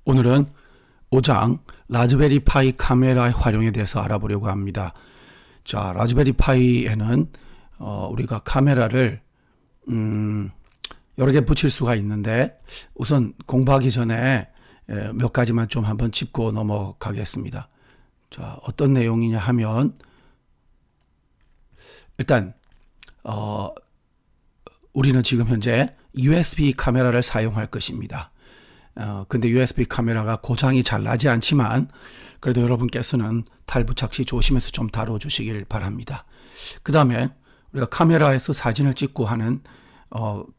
오늘은 5장 라즈베리 파이 카메라의 활용에 대해서 알아보려고 합니다. 자, 라즈베리 파이에는 우리가 카메라를 여러 개 붙일 수가 있는데 우선 공부하기 전에 몇 가지만 좀 한번 짚고 넘어가겠습니다. 자, 어떤 내용이냐 하면 일단 우리는 지금 현재 USB 카메라를 사용할 것입니다. 근데 USB 카메라가 고장이 잘 나지 않지만 그래도 여러분께서는 탈부착 시 조심해서 좀 다뤄주시길 바랍니다. 그 다음에 우리가 카메라에서 사진을 찍고 하는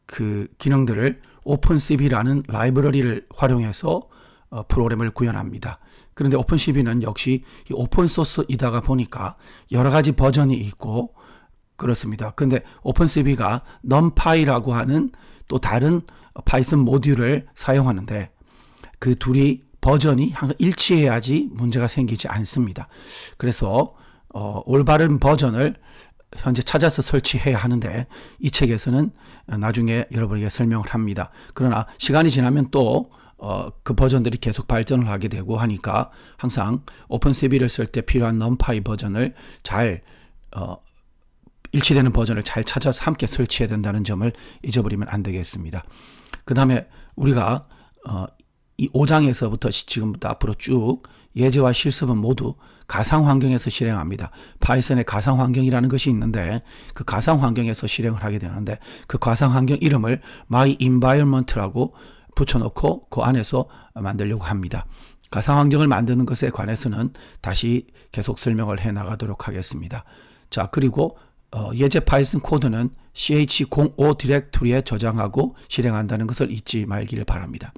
그 기능들을 오픈CV라는 라이브러리를 활용해서 프로그램을 구현합니다. 그런데 오픈CV는 역시 오픈소스이다가 보니까 여러 가지 버전이 있고 그렇습니다. 근데 오픈CV가 numpy라고 하는 또 다른 파이썬 모듈을 사용하는데 그 둘이 버전이 항상 일치해야지 문제가 생기지 않습니다. 그래서 올바른 버전을 현재 찾아서 설치해야 하는데 이 책에서는 나중에 여러분에게 설명을 합니다. 그러나 시간이 지나면 또 그 버전들이 계속 발전을 하게 되고 하니까 항상 오픈CV를 쓸 때 필요한 numpy 버전을 잘 일치되는 버전을 잘 찾아서 함께 설치해야 된다는 점을 잊어버리면 안 되겠습니다. 그 다음에 우리가 이 5장에서부터 지금부터 앞으로 쭉 예제와 실습은 모두 가상환경에서 실행합니다. 파이썬의 가상환경이라는 것이 있는데 그 가상환경에서 실행을 하게 되는데 그 가상환경 이름을 My Environment라고 붙여놓고 그 안에서 만들려고 합니다. 가상환경을 만드는 것에 관해서는 다시 계속 설명을 해 나가도록 하겠습니다. 자, 그리고 예제 파이썬 코드는 ch05 디렉토리에 저장하고 실행한다는 것을 잊지 말기를 바랍니다.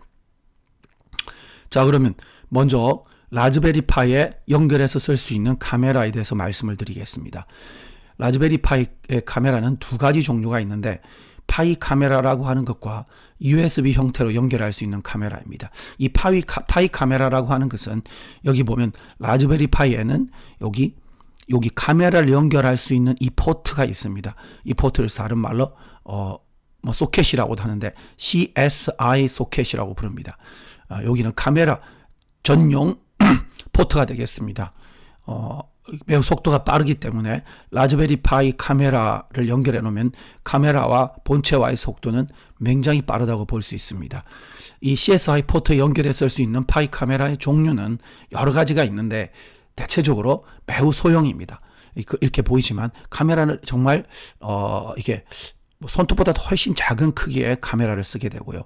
자, 그러면 먼저 라즈베리 파이에 연결해서 쓸 수 있는 카메라에 대해서 말씀을 드리겠습니다. 라즈베리 파이의 카메라는 두 가지 종류가 있는데 파이 카메라라고 하는 것과 USB 형태로 연결할 수 있는 카메라입니다. 이 파이 카메라라고 하는 것은 여기 보면 라즈베리 파이에는 여기 카메라를 연결할 수 있는 이 포트가 있습니다. 이 포트를 다른 말로 소켓이라고도 하는데 CSI 소켓이라고 부릅니다. 여기는 카메라 전용 포트가 되겠습니다. 매우 속도가 빠르기 때문에 라즈베리 파이 카메라를 연결해 놓으면 카메라와 본체와의 속도는 굉장히 빠르다고 볼 수 있습니다. 이 CSI 포트에 연결해 쓸 수 있는 파이 카메라의 종류는 여러 가지가 있는데 대체적으로 매우 소형입니다. 이렇게 보이지만 카메라는 정말 이게 손톱보다 훨씬 작은 크기의 카메라를 쓰게 되고요.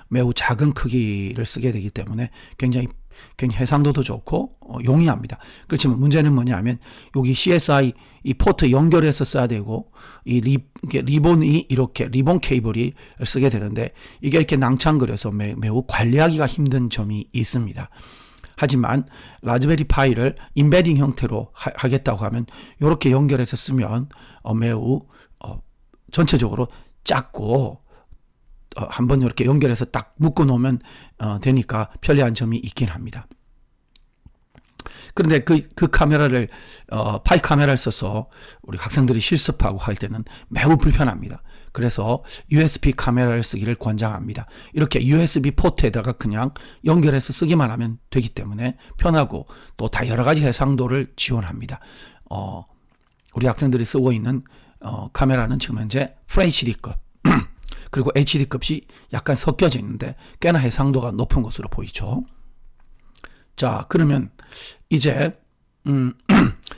매우 작은 크기를 쓰게 되기 때문에 굉장히 해상도도 좋고 용이합니다. 그렇지만 문제는 뭐냐면 여기 CSI 이 포트 연결해서 써야 되고 이 리본이 이렇게 리본 케이블이 쓰게 되는데 이게 이렇게 낭창거려서 매우 관리하기가 힘든 점이 있습니다. 하지만 라즈베리 파이를 임베딩 형태로 하겠다고 하면 이렇게 연결해서 쓰면 매우 전체적으로 작고 한번 이렇게 연결해서 딱 묶어 놓으면 되니까 편리한 점이 있긴 합니다. 그런데 그 카메라를 파이 카메라를 써서 우리 학생들이 실습하고 할 때는 매우 불편합니다. 그래서 USB 카메라를 쓰기를 권장합니다. 이렇게 USB 포트에다가 그냥 연결해서 쓰기만 하면 되기 때문에 편하고 또 다 여러 가지 해상도를 지원합니다. 우리 학생들이 쓰고 있는 카메라는 지금 현재 FHD급 그리고 HD급이 약간 섞여져 있는데 꽤나 해상도가 높은 것으로 보이죠. 자, 그러면 이제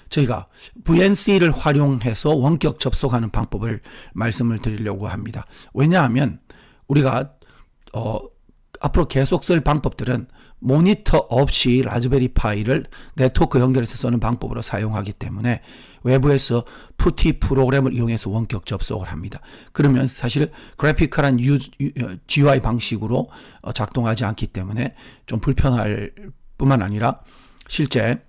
저희가 VNC를 활용해서 원격 접속하는 방법을 말씀을 드리려고 합니다. 왜냐하면 우리가 앞으로 계속 쓸 방법들은 모니터 없이 라즈베리 파이를 네트워크 연결해서 쓰는 방법으로 사용하기 때문에 외부에서 PuTTY 프로그램을 이용해서 원격 접속을 합니다. 그러면 사실 그래픽컬한 GUI 방식으로 작동하지 않기 때문에 좀 불편할 뿐만 아니라 실제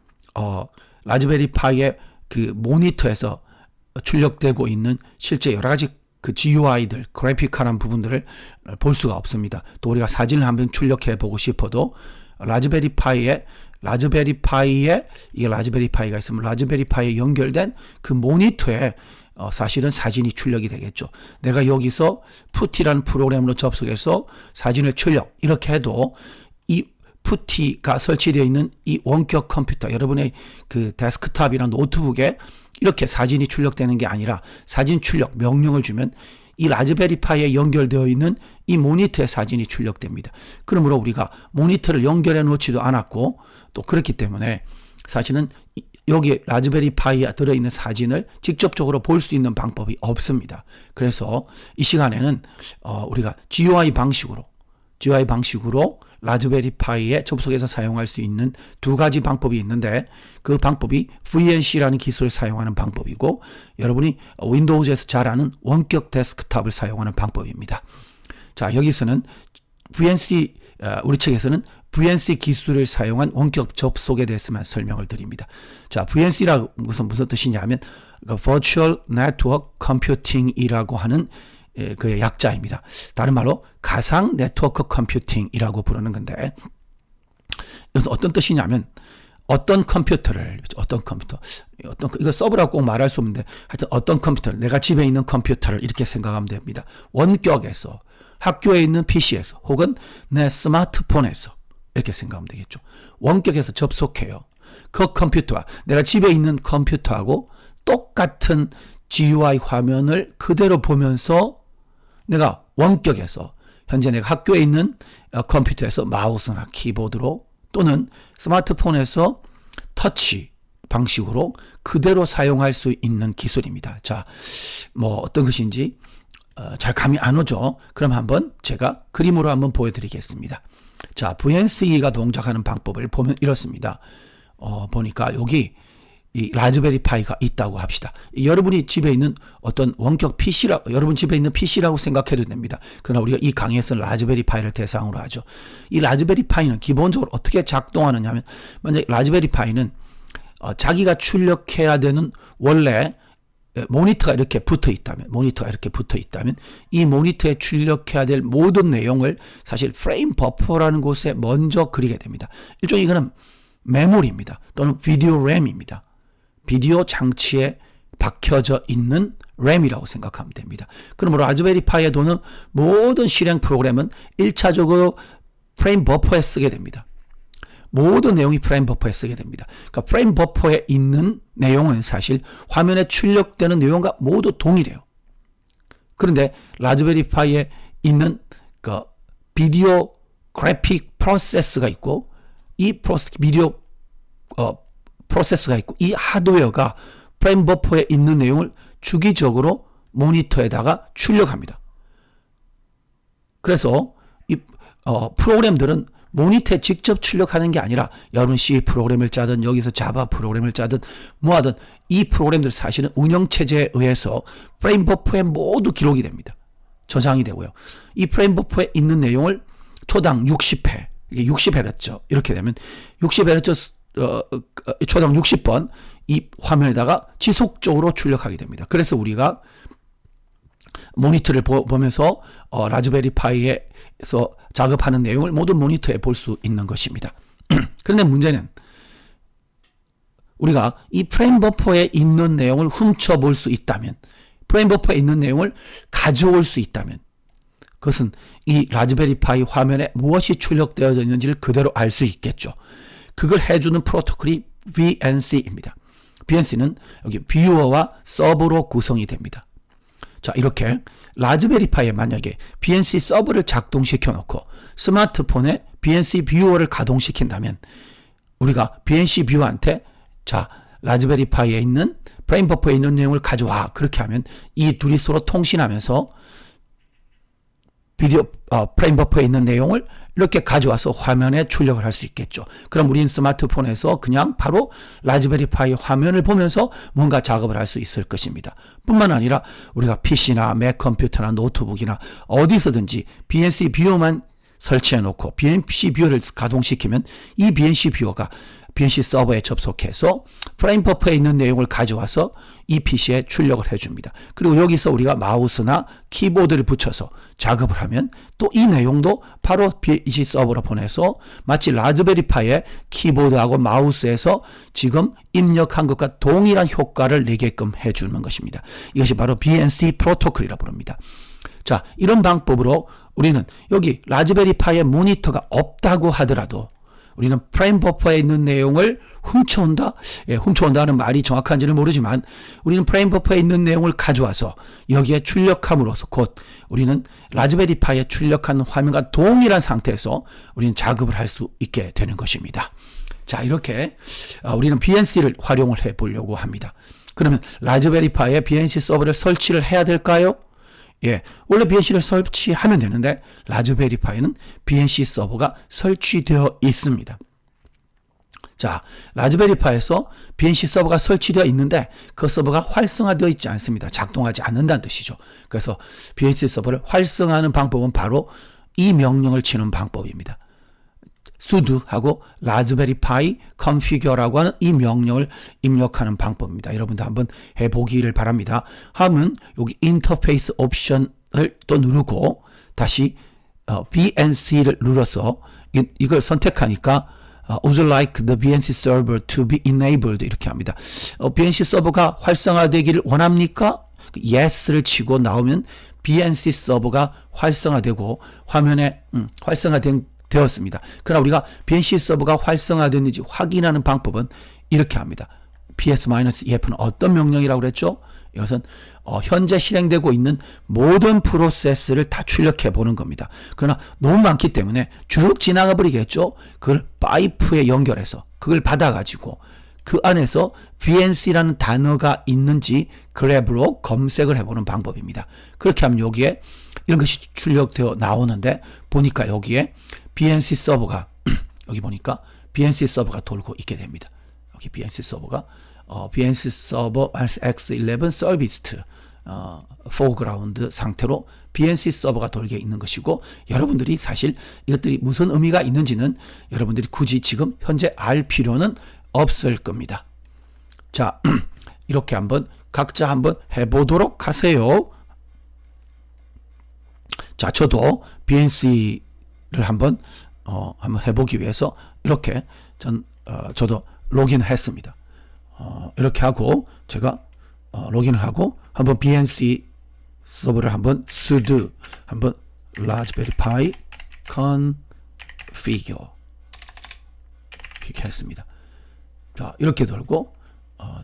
라즈베리 파이의 그 모니터에서 출력되고 있는 실제 여러 가지 그 GUI들, 그래픽컬한 부분들을 볼 수가 없습니다. 또 우리가 사진을 한번 출력해 보고 싶어도 라즈베리 파이에 이게 라즈베리 파이가 있으면 라즈베리 파이에 연결된 그 모니터에 사실은 사진이 출력이 되겠죠. 내가 여기서 PuTTY라는 프로그램으로 접속해서 사진을 출력 이렇게 해도 이 푸티가 설치되어 있는 이 원격 컴퓨터, 여러분의 그 데스크탑이나 노트북에 이렇게 사진이 출력되는 게 아니라 사진 출력 명령을 주면 이 라즈베리파이에 연결되어 있는 이 모니터의 사진이 출력됩니다. 그러므로 우리가 모니터를 연결해 놓지도 않았고 또 그렇기 때문에 사실은 여기 라즈베리파이에 들어있는 사진을 직접적으로 볼 수 있는 방법이 없습니다. 그래서 이 시간에는 우리가 GUI 방식으로 라즈베리파이에 접속해서 사용할 수 있는 두 가지 방법이 있는데 그 방법이 VNC라는 기술을 사용하는 방법이고 여러분이 윈도우즈에서 잘 아는 원격 데스크탑을 사용하는 방법입니다. 자, 여기서는 VNC, 우리 책에서는 VNC 기술을 사용한 원격 접속에 대해서만 설명을 드립니다. 자, VNC라는 것은 무슨 뜻이냐면 Virtual Network Computing이라고 하는 그의 약자입니다. 다른 말로 가상 네트워크 컴퓨팅이라고 부르는 건데 이것은 어떤 뜻이냐면 어떤 컴퓨터를 이거 서버라고 꼭 말할 수 없는데 하여튼 어떤 컴퓨터를 내가 집에 있는 컴퓨터를 이렇게 생각하면 됩니다. 원격에서 학교에 있는 PC에서 혹은 내 스마트폰에서 이렇게 생각하면 되겠죠. 원격에서 접속해요. 그 컴퓨터와 내가 집에 있는 컴퓨터하고 똑같은 GUI 화면을 그대로 보면서 내가 원격에서 현재 내가 학교에 있는 컴퓨터에서 마우스나 키보드로 또는 스마트폰에서 터치 방식으로 그대로 사용할 수 있는 기술입니다. 자, 뭐 어떤 것인지 잘 감이 안 오죠? 그럼 한번 제가 그림으로 한번 보여드리겠습니다. 자, VNC가 동작하는 방법을 보면 이렇습니다. 보니까 여기 이 라즈베리파이가 있다고 합시다. 여러분이 집에 있는 어떤 원격 여러분 집에 있는 PC라고 생각해도 됩니다. 그러나 우리가 이 강의에서는 라즈베리파이를 대상으로 하죠. 이 라즈베리파이는 기본적으로 어떻게 작동하느냐 하면 만약에 라즈베리파이는 자기가 출력해야 되는 원래 모니터가 이렇게 붙어 있다면 이 모니터에 출력해야 될 모든 내용을 사실 프레임 버퍼라는 곳에 먼저 그리게 됩니다. 일종의 이거는 메모리입니다. 또는 비디오 램입니다. 비디오 장치에 박혀져 있는 램이라고 생각하면 됩니다. 그러므로 라즈베리파이에 도는 모든 실행 프로그램은 1차적으로 프레임 버퍼에 쓰게 됩니다. 모든 내용이 프레임 버퍼에 쓰게 됩니다. 그러니까 프레임 버퍼에 있는 내용은 사실 화면에 출력되는 내용과 모두 동일해요. 그런데 라즈베리파이에 있는 그 비디오 그래픽 프로세스가 있고 이 비디오 프로세스가 있고 이 하드웨어가 프레임 버퍼에 있는 내용을 주기적으로 모니터에다가 출력합니다. 그래서 이 프로그램들은 모니터에 직접 출력하는 게 아니라 여러분 C 프로그램을 짜든 여기서 자바 프로그램을 짜든 뭐하든 이 프로그램들 사실은 운영체제에 의해서 프레임 버퍼에 모두 기록이 됩니다. 저장이 되고요. 이 프레임 버퍼에 있는 내용을 초당 60회, 이게 60Hz 이렇게 되면 60Hz 초당 60번 이 화면에다가 지속적으로 출력하게 됩니다. 그래서 우리가 모니터를 보면서 라즈베리파이에서 작업하는 내용을 모든 모니터에 볼 수 있는 것입니다. 그런데 문제는 우리가 이 프레임 버퍼에 있는 내용을 훔쳐볼 수 있다면, 프레임 버퍼에 있는 내용을 가져올 수 있다면 그것은 이 라즈베리파이 화면에 무엇이 출력되어져 있는지를 그대로 알 수 있겠죠. 그걸 해주는 프로토콜이 VNC입니다. VNC는 여기 뷰어와 서버로 구성이 됩니다. 자, 이렇게 라즈베리파이에 만약에 VNC 서버를 작동시켜 놓고 스마트폰에 VNC 뷰어를 가동시킨다면 우리가 VNC 뷰어한테 자, 라즈베리파이에 있는 프레임 버퍼에 있는 내용을 가져와. 그렇게 하면 이 둘이 서로 통신하면서 프레임 버퍼에 있는 내용을 이렇게 가져와서 화면에 출력을 할 수 있겠죠. 그럼 우린 스마트폰에서 그냥 바로 라즈베리파이 화면을 보면서 뭔가 작업을 할 수 있을 것입니다. 뿐만 아니라 우리가 PC나 맥 컴퓨터나 노트북이나 어디서든지 BNC 뷰어만 설치해 놓고 BNC 뷰어를 가동시키면 이 BNC 뷰어가 BNC 서버에 접속해서 프레임 버퍼에 있는 내용을 가져와서 이 PC에 출력을 해줍니다. 그리고 여기서 우리가 마우스나 키보드를 붙여서 작업을 하면 또 이 내용도 바로 BNC 서버로 보내서 마치 라즈베리파이의 키보드하고 마우스에서 지금 입력한 것과 동일한 효과를 내게끔 해주는 것입니다. 이것이 바로 BNC 프로토콜이라고 부릅니다. 자, 이런 방법으로 우리는 여기 라즈베리파이의 모니터가 없다고 하더라도 우리는 프레임 버퍼에 있는 내용을 훔쳐온다? 예, 훔쳐온다는 말이 정확한지는 모르지만 우리는 프레임 버퍼에 있는 내용을 가져와서 여기에 출력함으로써 곧 우리는 라즈베리 파이에 출력한 화면과 동일한 상태에서 우리는 작업을 할 수 있게 되는 것입니다. 자, 이렇게 우리는 BNC를 활용을 해 보려고 합니다. 그러면 라즈베리 파이에 BNC 서버를 설치를 해야 될까요? 예, 원래 BNC를 설치하면 되는데 라즈베리 파이는 BNC 서버가 설치되어 있습니다. 자, 라즈베리 파이에서 BNC 서버가 설치되어 있는데 그 서버가 활성화되어 있지 않습니다. 작동하지 않는다는 뜻이죠. 그래서 BNC 서버를 활성화하는 방법은 바로 이 명령을 치는 방법입니다. sudo하고 라즈베리 파이 configure라고 하는 이 명령을 입력하는 방법입니다. 여러분도 한번 해보기를 바랍니다. 하면 여기 인터페이스 옵션을 또 누르고 다시 BNC를 눌러서 이걸 선택하니까 would you like the BNC server to be enabled 이렇게 합니다. BNC 서버가 활성화되기를 원합니까? yes를 치고 나오면 BNC 서버가 활성화되고 화면에 되었습니다. 그러나 우리가 BNC 서버가 활성화됐는지 확인하는 방법은 이렇게 합니다. ps-ef는 어떤 명령이라고 그랬죠? 이것은 현재 실행되고 있는 모든 프로세스를 다 출력해 보는 겁니다. 그러나 너무 많기 때문에 쭉 지나가 버리겠죠? 그걸 파이프에 연결해서 그걸 받아가지고 그 안에서 BNC라는 단어가 있는지 그랩으로 검색을 해보는 방법입니다. 그렇게 하면 여기에 이런 것이 출력되어 나오는데 보니까 여기에 BNC 서버가 여기 보니까 BNC 서버가 돌고 있게 됩니다. 여기 BNC 서버가 BNC 서버 X11 Serviced foreground 상태로 BNC 서버가 돌게 있는 것이고 여러분들이 사실 이것들이 무슨 의미가 있는지는 여러분들이 굳이 지금 현재 알 필요는 없을 겁니다. 자, 이렇게 한번 각자 한번 해보도록 하세요. 자, 저도 BNC를 한번 해보기 위해서 이렇게 저도 로그인을 했습니다. 이렇게 하고 제가 로그인을 하고 한번 BNC 서버를 한번 sudo 한번 raspberry pi configure 이렇게 했습니다. 자, 이렇게 돌고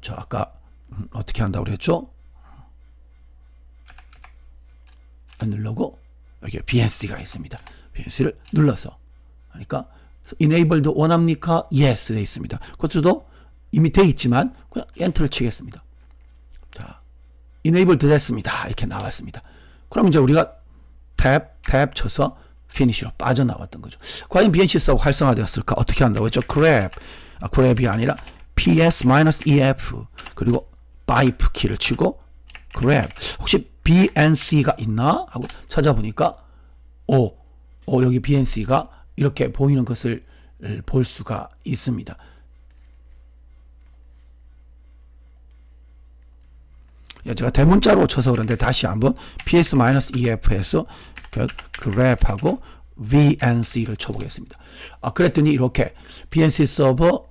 저 아까 어떻게 한다고 그랬죠? 누르고 여기 BNC가 있습니다. BNC를 눌러서 그러니까 enabled 원합니까? yes 되어 있습니다. 그것도 이미 되어 있지만 그냥 엔터를 치겠습니다. 자, enabled 됐습니다. 이렇게 나왔습니다. 그럼 이제 우리가 탭 쳐서 피니시로 빠져나왔던 거죠. 과연 BNC 서버 활성화되었을까? 어떻게 한다고 했죠? grab이 아니라 ps-ef 그리고 pipe 키를 치고 grab 혹시 BNC가 있나? 하고 찾아보니까 여기 BNC가 이렇게 보이는 것을 볼 수가 있습니다. 제가 대문자로 쳐서 그런데 다시 한번 ps-ef에서 grab하고 VNC를 쳐보겠습니다. 그랬더니 이렇게 BNC 서버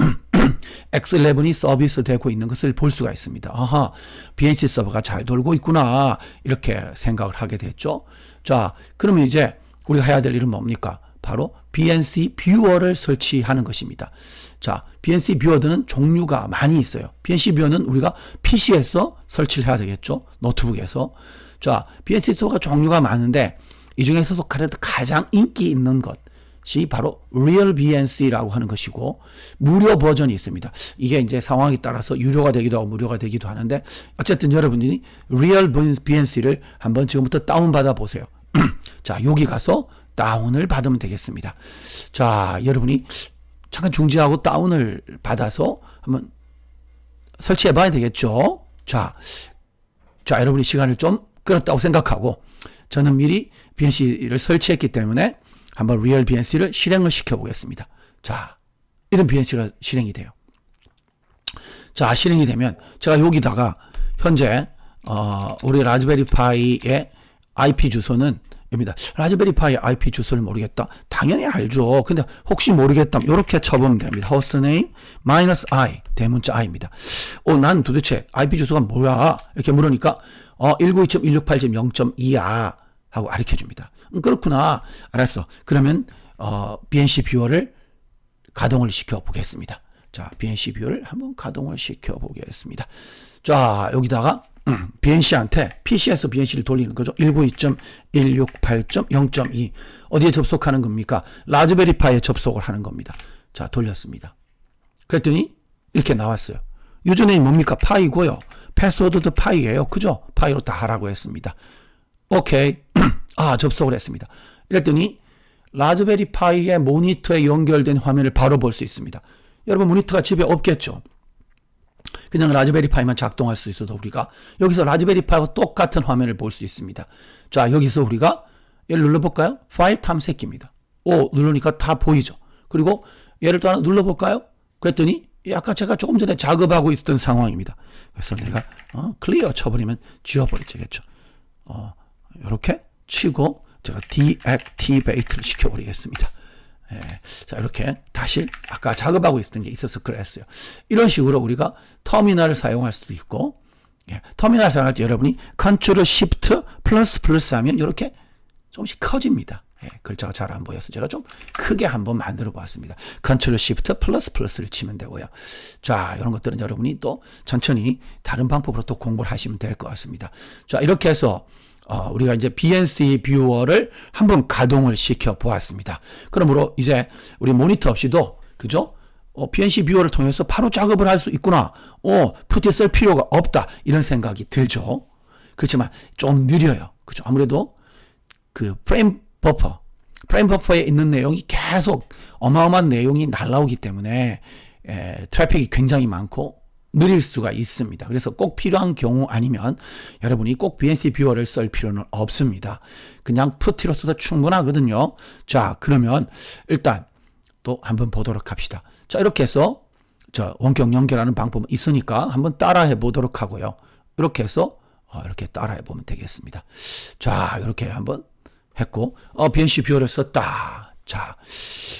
X11이 서비스 되고 있는 것을 볼 수가 있습니다. 아하, BNC 서버가 잘 돌고 있구나 이렇게 생각을 하게 됐죠. 자, 그러면 이제 우리가 해야 될 일은 뭡니까? 바로 BNC 뷰어를 설치하는 것입니다. 자, BNC 뷰어들은 종류가 많이 있어요. BNC 뷰어는 우리가 PC에서 설치를 해야 되겠죠. 노트북에서. 자, BNC 서버가 종류가 많은데 이 중에서도 그래도 가장 인기 있는 것이 바로 Real BNC라고 하는 것이고 무료 버전이 있습니다. 이게 이제 상황에 따라서 유료가 되기도 하고 무료가 되기도 하는데 어쨌든 여러분들이 Real BNC를 한번 지금부터 다운받아 보세요. 자, 여기 가서 다운을 받으면 되겠습니다. 자, 여러분이 잠깐 중지하고 다운을 받아서 한번 설치해 봐야 되겠죠. 자, 여러분이 시간을 좀 끌었다고 생각하고 저는 미리 BNC를 설치했기 때문에 한번 Real BNC를 실행을 시켜 보겠습니다. 자, 이런 BNC가 실행이 돼요. 자, 실행이 되면 제가 여기다가 현재 우리 라즈베리 파이의 IP 주소는 입니다. 라즈베리 파이 IP 주소를 모르겠다. 당연히 알죠. 근데 혹시 모르겠다. 이렇게 쳐보면 됩니다. hostname -i 대문자 i입니다. 난 도대체 IP 주소가 뭐야? 이렇게 물으니까 192.168.0.2야 하고 가르쳐 줍니다. 그렇구나. 알았어. 그러면 BNC 뷰어를 가동을 시켜 보겠습니다. 자, BNC 뷰어를 한번 가동을 시켜 보겠습니다. 자, 여기다가 BNC한테 PC에서 BNC를 돌리는 거죠. 192.168.0.2 어디에 접속하는 겁니까? 라즈베리파이에 접속을 하는 겁니다. 자, 돌렸습니다. 그랬더니 이렇게 나왔어요. 유저네임 뭡니까? 파이고요. 패스워드도 파이예요. 그죠? 파이로 다 하라고 했습니다. 오케이. 아, 접속을 했습니다. 이랬더니 라즈베리파이의 모니터에 연결된 화면을 바로 볼 수 있습니다. 여러분 모니터가 집에 없겠죠? 그냥 라즈베리파이만 작동할 수 있어도 우리가 여기서 라즈베리파이와 똑같은 화면을 볼 수 있습니다. 자, 여기서 우리가 얘를 눌러볼까요? 파일 탐색기입니다. 오, 누르니까 다 보이죠? 그리고 얘를 또 하나 눌러볼까요? 그랬더니 아까 제가 조금 전에 작업하고 있었던 상황입니다. 그래서 내가 클리어 쳐버리면 지워버리겠죠. 이렇게 치고 제가 디액티베이트를 시켜버리겠습니다. 예, 자, 이렇게 다시 아까 작업하고 있었던 게 있어서 그랬어요. 이런 식으로 우리가 터미널을 사용할 수도 있고, 예, 터미널 사용할 때 여러분이 컨트롤 시프트 플러스 하면 이렇게 조금씩 커집니다. 예, 글자가 잘 안 보여서 제가 좀 크게 한번 만들어 보았습니다. 컨트롤 시프트 플러스를 치면 되고요. 자, 이런 것들은 여러분이 또 천천히 다른 방법으로 또 공부를 하시면 될 것 같습니다. 자, 이렇게 해서 우리가 이제 BNC 뷰어를 한번 가동을 시켜 보았습니다. 그러므로 이제 우리 모니터 없이도, 그죠? BNC 뷰어를 통해서 바로 작업을 할 수 있구나. 푸티 쓸 필요가 없다. 이런 생각이 들죠. 그렇지만 좀 느려요. 그죠? 아무래도 그 프레임 버퍼에 있는 내용이 계속 어마어마한 내용이 날라오기 때문에 트래픽이 굉장히 많고 느릴 수가 있습니다. 그래서 꼭 필요한 경우 아니면 여러분이 꼭 BNC 뷰어를 쓸 필요는 없습니다. 그냥 푸티로 써도 충분하거든요. 자, 그러면 일단 또 한번 보도록 합시다. 자, 이렇게 해서 원격 연결하는 방법은 있으니까 한번 따라해 보도록 하고요. 이렇게 해서 이렇게 따라해 보면 되겠습니다. 자, 이렇게 한번 했고 BNC 뷰어를 썼다. 자,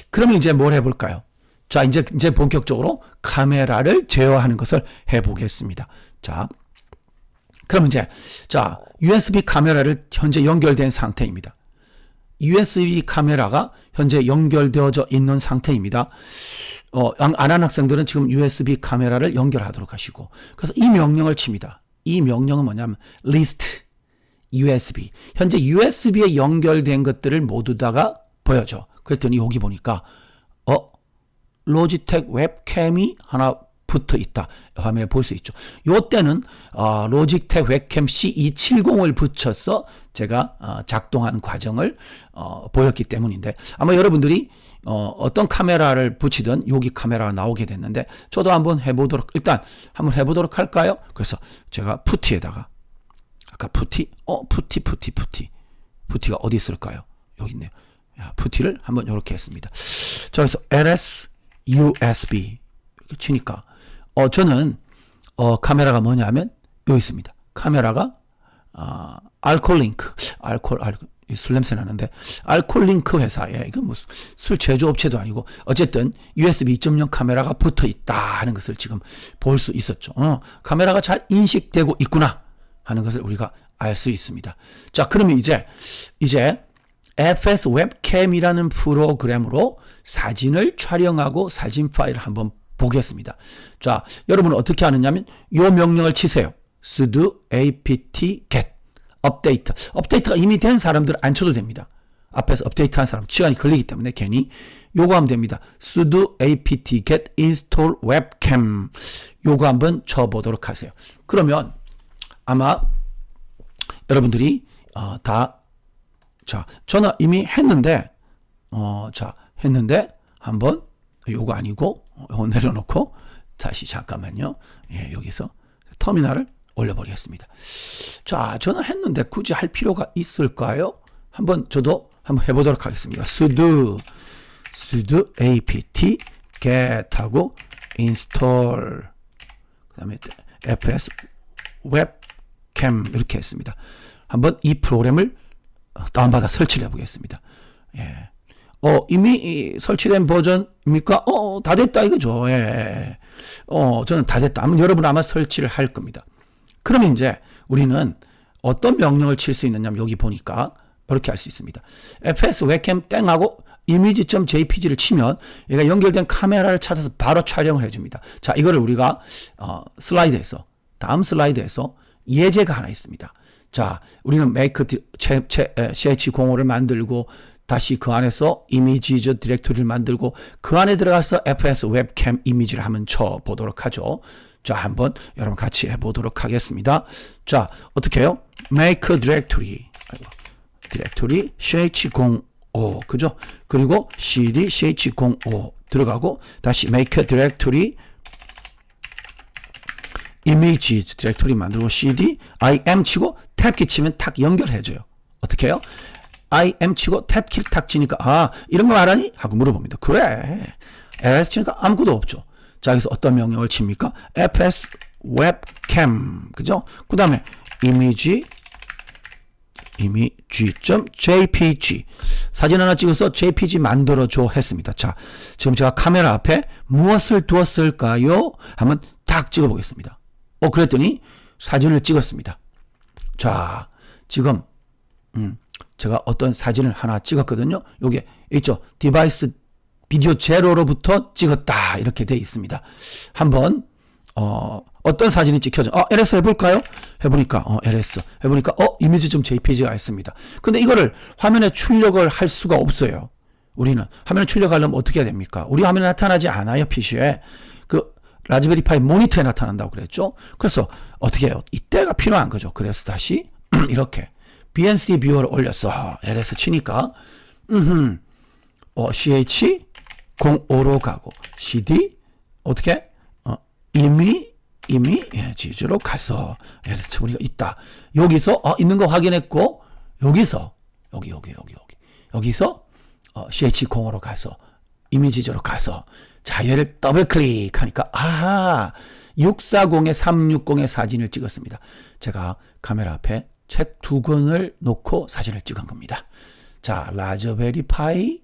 그러면 이제 뭘 해볼까요? 자, 이제 본격적으로 카메라를 제어하는 것을 해보겠습니다. 자, 그럼 이제, 자, USB 카메라를 현재 연결된 상태입니다. USB 카메라가 현재 연결되어져 있는 상태입니다. 안 한 학생들은 지금 USB 카메라를 연결하도록 하시고, 그래서 이 명령을 칩니다. 이 명령은 뭐냐면, list USB. 현재 USB에 연결된 것들을 모두 다가 보여줘. 그랬더니 여기 보니까, 로지텍 웹캠이 하나 붙어 있다. 화면에 볼 수 있죠. 요때는 로지텍 웹캠 C270을 붙여서 제가 작동하는 과정을 보였기 때문인데 아마 여러분들이 어떤 카메라를 붙이든 여기 카메라가 나오게 됐는데 저도 한번 해보도록 일단 한번 해보도록 할까요? 그래서 제가 푸티에다가 아까 푸티가 어디 있을까요? 여기 있네요. 푸티를 한번 이렇게 했습니다. 자, 그래서 LS USB 이렇게 치니까 저는 카메라가 뭐냐면 여기 있습니다. 카메라가 알콜링크 술 냄새 나는데 알콜링크 회사에 이건 뭐 술 제조업체도 아니고 어쨌든 USB 2.0 카메라가 붙어 있다는 것을 지금 볼 수 있었죠. 카메라가 잘 인식되고 있구나 하는 것을 우리가 알 수 있습니다. 자, 그러면 이제 FS 웹캠이라는 프로그램으로 사진을 촬영하고 사진 파일을 한번 보겠습니다. 자, 여러분은 어떻게 하느냐면 이 명령을 치세요. sudo apt get 업데이트. 업데이트가 이미 된 사람들은 안 쳐도 됩니다. 앞에서 업데이트한 사람 시간이 걸리기 때문에 괜히 요거 하면 됩니다. sudo apt get install webcam 요거 한번 쳐보도록 하세요. 그러면 아마 여러분들이 자, 저는 이미 했는데, 한번, 요거 아니고, 요거 내려놓고, 다시 잠깐만요. 예, 여기서 터미널을 올려버리겠습니다. 자, 저는 했는데 굳이 할 필요가 있을까요? 저도 한번 해보도록 하겠습니다. sudo apt get 하고 install, 그 다음에 fs webcam 이렇게 했습니다. 한번 이 프로그램을 다운받아 설치를 해보겠습니다. 예. 이미 설치된 버전입니까? 다 됐다 이거죠. 예. 저는 다 됐다. 여러분 아마 설치를 할 겁니다. 그러면 이제 우리는 어떤 명령을 칠 수 있느냐면 여기 보니까 이렇게 할 수 있습니다. fs 웹캠 땡하고 image.jpg를 치면 얘가 연결된 카메라를 찾아서 바로 촬영을 해줍니다. 자, 이거를 우리가 슬라이드에서 다음 슬라이드에서 예제가 하나 있습니다. 자, 우리는 make ch05를 만들고 다시 그 안에서 images 디렉토리를 만들고 그 안에 들어가서 fs 웹캠 이미지를 한번 쳐보도록 하죠. 자, 한번 여러분 같이 해보도록 하겠습니다. 자, 어떻게 해요? make 디렉토리 ch05 그죠? 그리고 cd ch05 들어가고 다시 make 디렉토리 images 디렉토리 만들고 cd im 치고 탭키 치면 탁 연결해줘요. 어떻게 해요? im 치고 탭키를 탁 치니까 아, 이런 거 말하니? 하고 물어봅니다. 그래. ls 치니까 아무것도 없죠. 자, 여기서 어떤 명령을 칩니까? fs webcam 그죠? 그 다음에 image.jpg 사진 하나 찍어서 jpg 만들어줘 했습니다. 자, 지금 제가 카메라 앞에 무엇을 두었을까요? 한번 딱 찍어 보겠습니다. 그랬더니 사진을 찍었습니다. 자, 지금 제가 어떤 사진을 하나 찍었거든요. 요게 있죠. 디바이스 비디오 제로로부터 찍었다 이렇게 돼 있습니다. 한번 어떤 사진이 찍혀져? ls 해볼까요? 해보니까 ls 해보니까 image.jpg가 있습니다. 근데 이거를 화면에 출력을 할 수가 없어요. 우리는 화면에 출력하려면 어떻게 해야 됩니까? 우리 화면에 나타나지 않아요. PC에 그 라즈베리 파이 모니터에 나타난다고 그랬죠. 그래서 어떻게 해요? 이때가 필요한 거죠. 그래서 다시 이렇게 BNC 뷰어를 올렸어. ls 치니까 ch05로 가고 cd 어떻게 이미지로 가서 ls 쳐보니까 있다. 여기서 있는 거 확인했고 여기서 여기서 ch05로 가서 이미지로 가서 자, 얘를 더블 클릭하니까 640에 360의 사진을 찍었습니다. 제가 카메라 앞에 책 2권을 놓고 사진을 찍은 겁니다. 자, 라즈베리 파이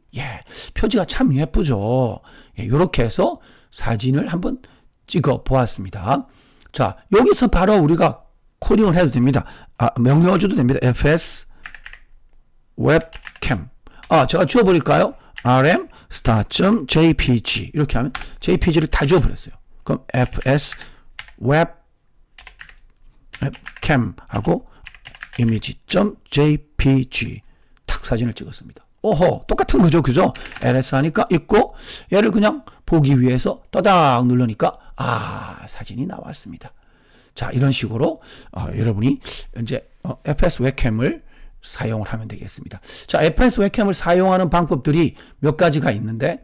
표지가 참 예쁘죠. 이렇게 해서 사진을 한번 찍어 보았습니다. 자, 여기서 바로 우리가 코딩을 해도 됩니다. 명령을 줘도 됩니다. fs webcam 제가 주어버릴까요? rm start.jpg 이렇게 하면 jpg를 다 주어버렸어요. 그럼 fs webcam 하고 image.jpg 탁 사진을 찍었습니다. 똑같은 거죠. 그죠? ls 하니까 있고 얘를 그냥 보기 위해서 떠닥 누르니까 사진이 나왔습니다. 자, 이런 식으로 여러분이 이제 fs 웹캠을 사용을 하면 되겠습니다. 자, fs 웹캠을 사용하는 방법들이 몇 가지가 있는데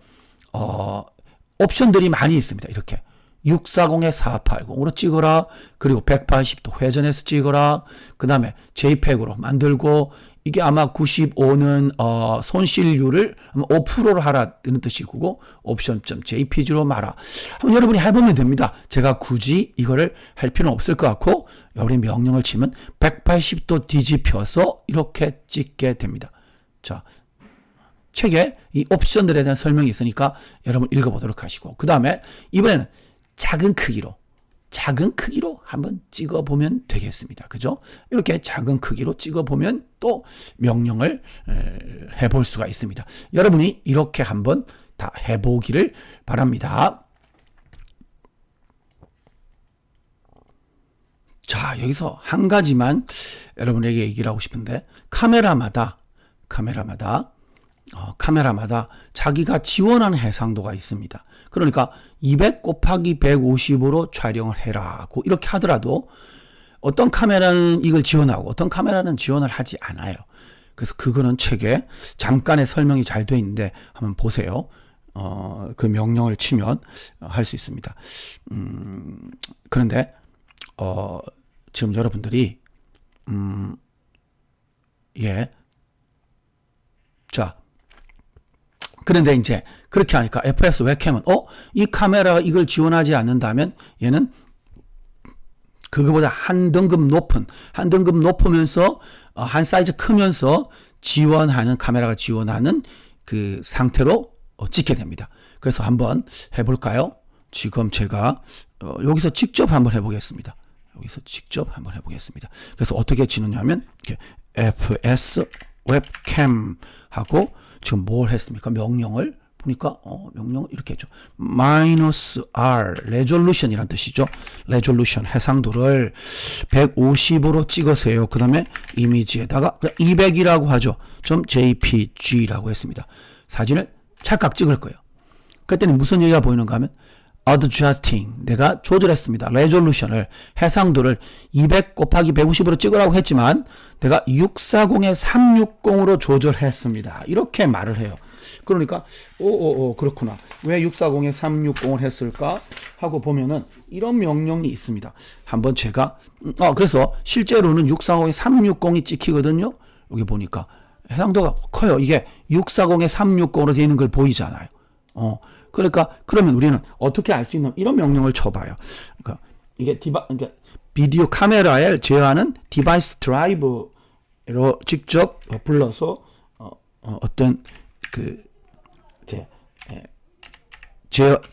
옵션들이 많이 있습니다. 이렇게 640에 480으로 찍어라. 그리고 180도 회전해서 찍어라. 그 다음에 JPEG으로 만들고 이게 아마 95는 손실률을 5%로 하라 는 뜻이고 옵션.jpg로 마라. 한번 여러분이 해보면 됩니다. 제가 굳이 이거를 할 필요는 없을 것 같고 여러분이 명령을 치면 180도 뒤집혀서 이렇게 찍게 됩니다. 자, 책에 이 옵션들에 대한 설명이 있으니까 여러분 읽어보도록 하시고 그 다음에 이번에는 작은 크기로 한번 찍어보면 되겠습니다. 그죠? 이렇게 작은 크기로 찍어보면 또 명령을 해볼 수가 있습니다. 여러분이 이렇게 한번 다 해보기를 바랍니다. 자, 여기서 한 가지만 여러분에게 얘기를 하고 싶은데 카메라마다 자기가 지원하는 해상도가 있습니다. 그러니까 200 곱하기 150으로 촬영을 해라고 이렇게 하더라도 어떤 카메라는 이걸 지원하고 어떤 카메라는 지원을 하지 않아요. 그래서 그거는 책에 잠깐의 설명이 잘 돼 있는데 한번 보세요. 그 명령을 치면 할 수 있습니다. 그런데 지금 여러분들이 자, 그런데 이제 그렇게 하니까 fs 웹캠은 이 카메라가 이걸 지원하지 않는다면 얘는 그거보다 한 등급 높으면서 한 사이즈 크면서 지원하는 카메라가 지원하는 그 상태로 찍게 됩니다. 그래서 한번 해볼까요? 지금 제가 여기서 직접 한번 해보겠습니다. 그래서 어떻게 치느냐면 이렇게 fs 웹캠 하고 지금 뭘 했습니까? 명령을 보니까 명령을 이렇게 했죠. -R 레졸루션이란 뜻이죠. 레졸루션 해상도를 150으로 찍으세요. 그 다음에 이미지에다가 200이라고 하죠. .jpg라고 했습니다. 사진을 찰칵 찍을 거예요. 그랬더니 무슨 얘기가 보이는가 하면 adjusting 내가 조절했습니다. 레졸루션을 해상도를 200 곱하기 150으로 찍으라고 했지만 내가 640에 360으로 조절했습니다. 이렇게 말을 해요. 그러니까 그렇구나. 왜 640에 360을 했을까 하고 보면은 이런 명령이 있습니다. 한번 제가 그래서 실제로는 640에 360이 찍히거든요. 여기 보니까 해상도가 커요. 이게 640에 360으로 되어 있는 걸 보이잖아요. 그러니까 그러면 우리는 어떻게 알 수 있는 이런 명령을 쳐봐요. 그러니까 이게 그러니까 비디오 카메라에 제어하는 디바이스 드라이브로 직접 불러서 어떤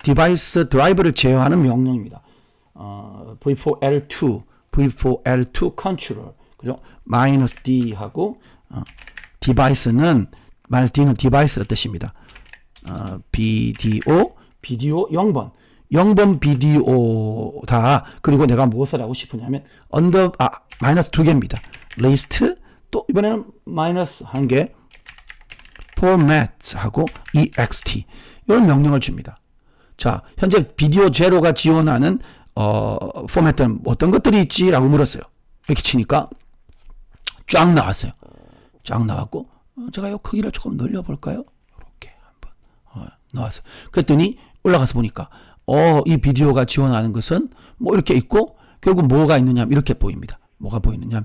디바이스 드라이브를 제어하는 명령입니다. V4L2 컨트롤 그죠? -D 하고 디바이스는 -D는 디바이스의 뜻입니다. 비디오 0번 비디오다. 그리고 내가 무엇을 하고 싶으냐면 -2개입니다. 리스트 또 이번에는 -1개 format 하고 ext 이런 명령을 줍니다. 자, 현재 비디오 제로가 지원하는 포맷은 어떤 것들이 있지라고 물었어요. 이렇게 치니까 쫙 나왔어요. 쫙 나왔고 제가 이 크기를 조금 늘려볼까요? 이렇게 한번 나왔어요. 그랬더니 올라가서 보니까 이 비디오가 지원하는 것은 뭐 이렇게 있고 결국 뭐가 있느냐 이렇게 보입니다. 뭐가 보이느냐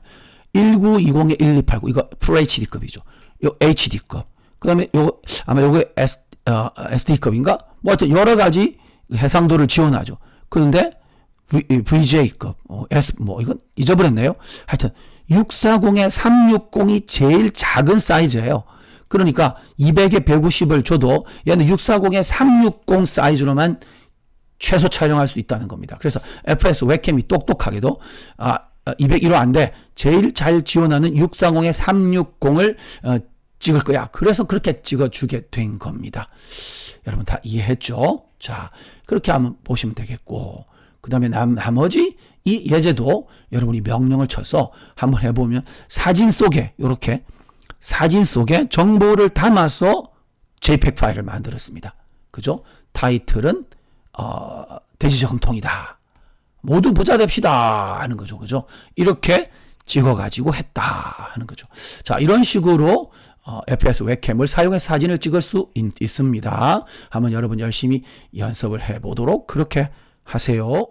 1920에 1289 이거 FHD급이죠. 요 HD급. 그 다음에 아마 요게 SD급인가? 뭐 하여튼 여러 가지 해상도를 지원하죠. 그런데 VJ급, 이건 잊어버렸네요. 하여튼 640에 360이 제일 작은 사이즈예요. 그러니까 200에 150을 줘도 얘는 640에 360 사이즈로만 최소 촬영할 수 있다는 겁니다. 그래서 FS 웹캠이 똑똑하게도 201호 안 돼. 제일 잘 지원하는 640에 360을 찍을 거야. 그래서 그렇게 찍어주게 된 겁니다. 여러분 다 이해했죠? 자, 그렇게 한번 보시면 되겠고 그 다음에 나머지 이 예제도 여러분이 명령을 쳐서 한번 해보면 사진 속에 이렇게 사진 속에 정보를 담아서 JPEG 파일을 만들었습니다. 그죠? 타이틀은 돼지저금통이다. 모두 부자 됩시다 하는 거죠. 그죠? 이렇게 찍어가지고 했다 하는 거죠. 자, 이런 식으로 FPS 웹캠을 사용해서 사진을 찍을 수 있습니다. 한번 여러분 열심히 연습을 해보도록 그렇게 하세요.